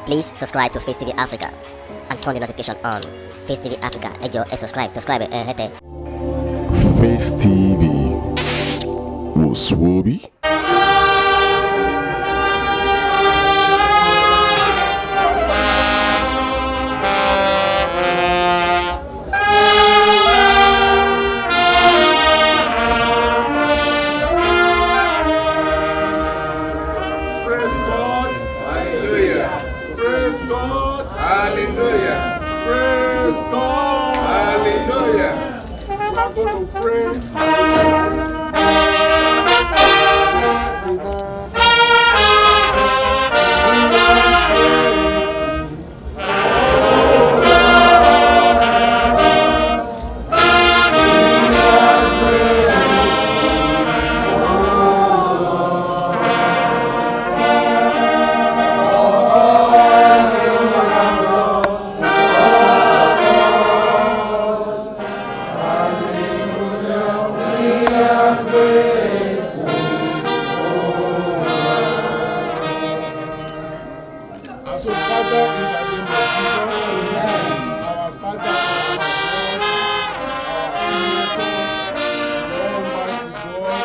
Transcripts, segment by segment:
Please subscribe to Face TV Africa and turn the notification on. Face TV Africa, ẹ jọ̀ọ́ ẹ subscribe hete. Face TV was Swoby. Praise God. Hallelujah. Praise God. Hallelujah. Praise God. Hallelujah. We are going to pray. And so, Father, in the name of Jesus, our Father, our God, our Creator, the Almighty God,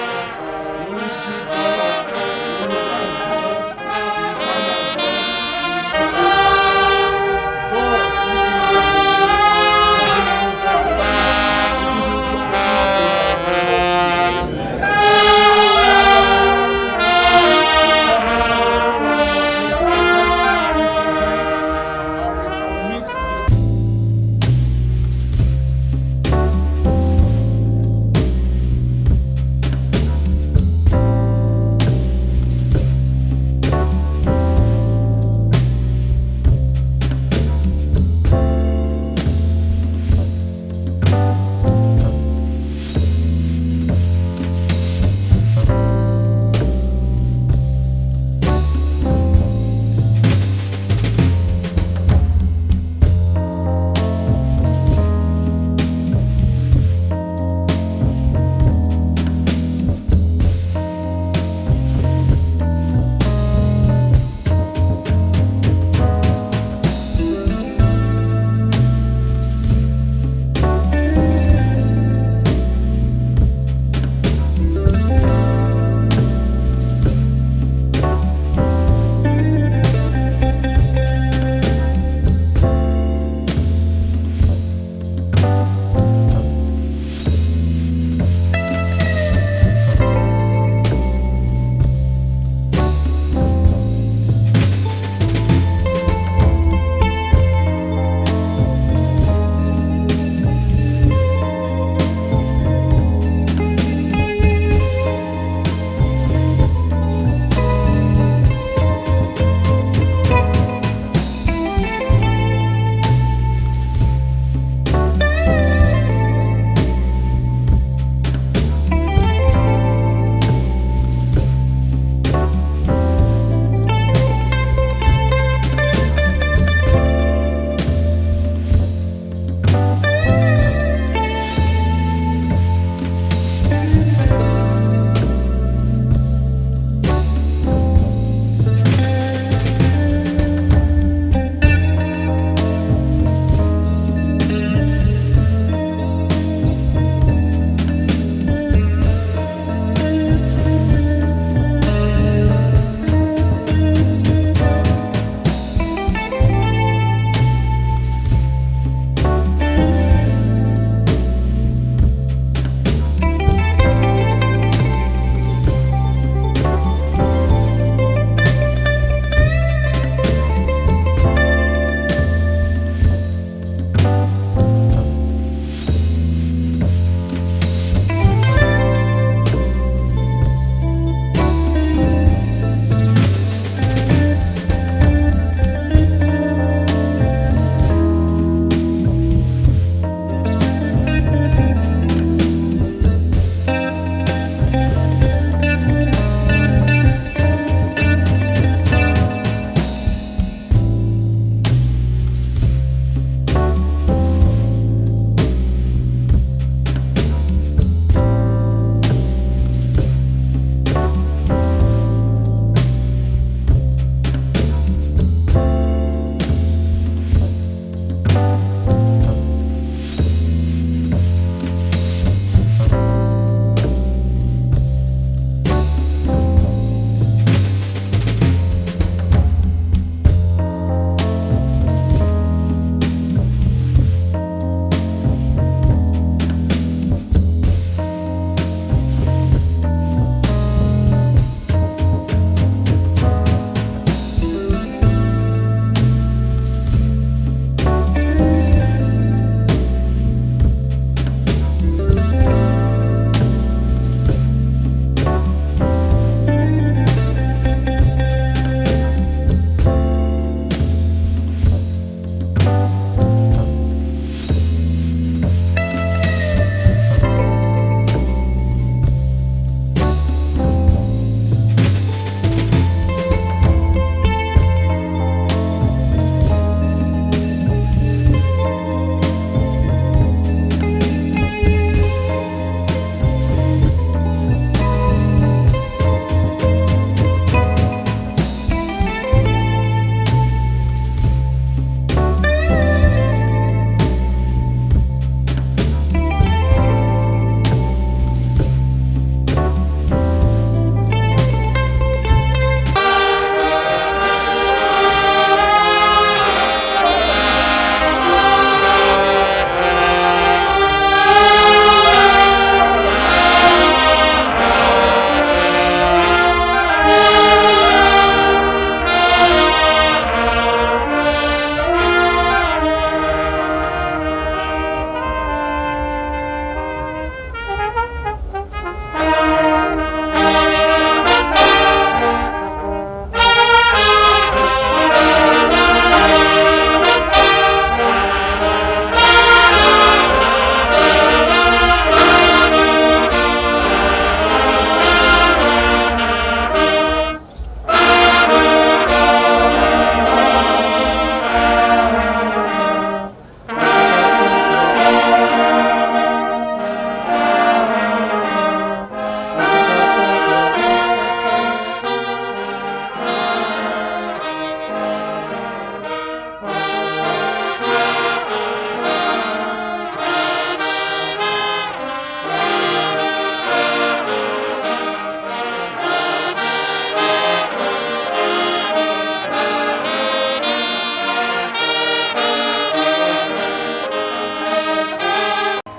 the only true God, the only wise God, the eternal God, God, this is the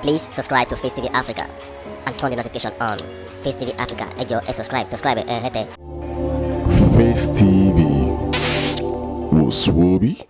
Please subscribe to Face TV Africa and turn the notification on. Face TV Africa, ẹ jọ̀ọ́ ẹ subscribe, hete. Face TV was Swoby.